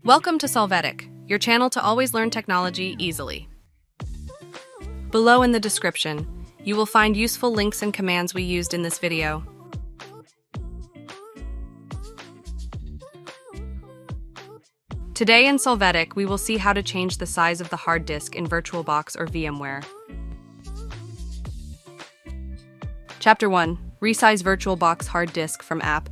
Welcome to Solvetic, your channel to always learn technology easily. Below in the description, you will find useful links and commands we used in this video. Today in Solvetic, we will see how to change the size of the hard disk in VirtualBox or VMware. Chapter 1. Resize VirtualBox hard disk from app.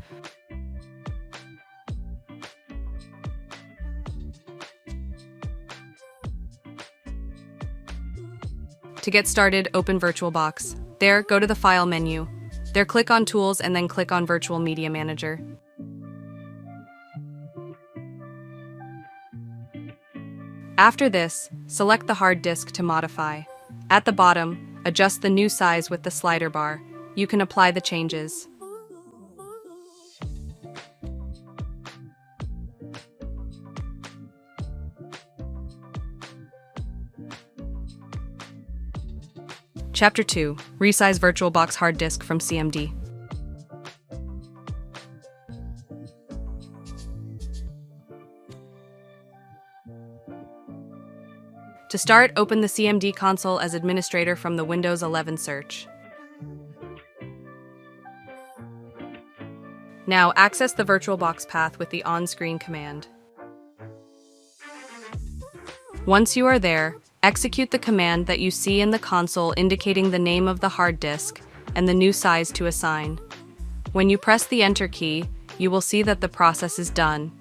To get started, open VirtualBox. There, go to the File menu. There, click on Tools and then click on Virtual Media Manager. After this, select the hard disk to modify. At the bottom, adjust the new size with the slider bar. You can apply the changes. Chapter 2. Resize VirtualBox hard disk from CMD. To start, open the CMD console as administrator from the Windows 11 search. Now, access the VirtualBox path with the on-screen command. Once you are there, execute the command that you see in the console indicating the name of the hard disk and the new size to assign. When you press the Enter key, you will see that the process is done.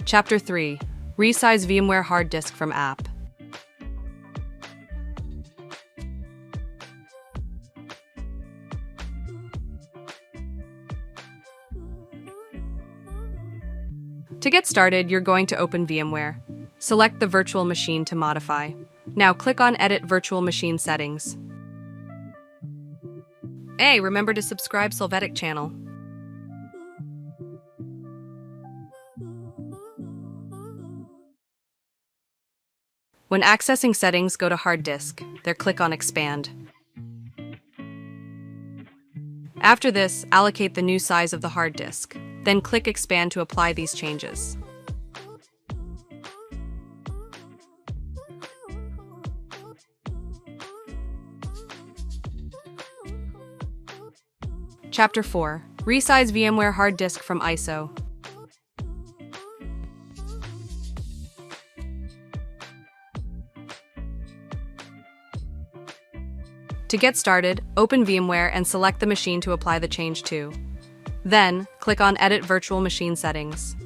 Chapter 3. Resize VMware hard disk from app. To get started, you're going to open VMware. Select the virtual machine to modify. Now click on Edit Virtual Machine Settings. Hey, remember to subscribe Solvetic channel. When accessing settings, go to Hard Disk. There, click on Expand. After this, allocate the new size of the hard disk. Then click Expand to apply these changes. Chapter 4. Resize VMware hard disk from ISO. To get started, open VMware and select the machine to apply the change to. Then, click on Edit Virtual Machine Settings.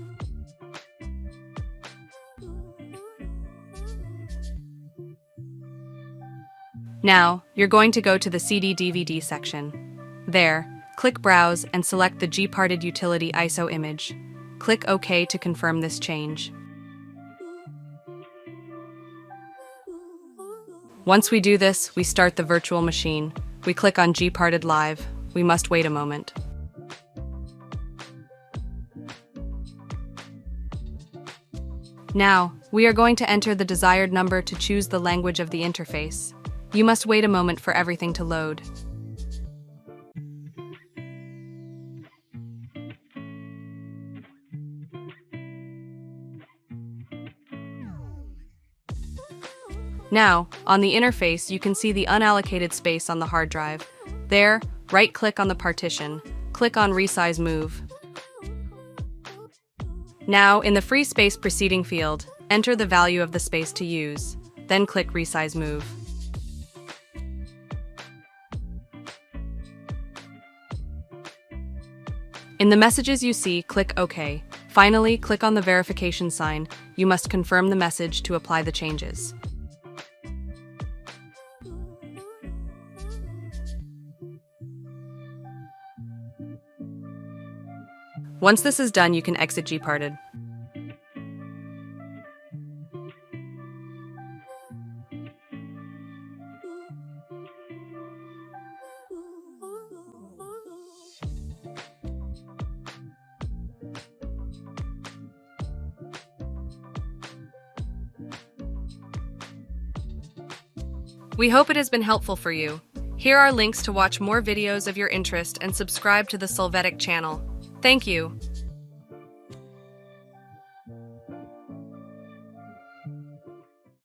Now, you're going to go to the CD/DVD section. There, click Browse and select the gparted utility ISO image. Click OK to confirm this change. Once we do this, we start the virtual machine. We click on gparted Live. We must wait a moment. Now, we are going to enter the desired number to choose the language of the interface. You must wait a moment for everything to load. Now, on the interface, you can see the unallocated space on the hard drive. There, right-click on the partition. Click on Resize Move. Now, in the free space preceding field, enter the value of the space to use. Then click Resize Move. In the messages you see, click OK. Finally, click on the verification sign. You must confirm the message to apply the changes. Once this is done, you can exit gparted. We hope it has been helpful for you. Here are links to watch more videos of your interest and subscribe to the Solvetic channel. Thank you.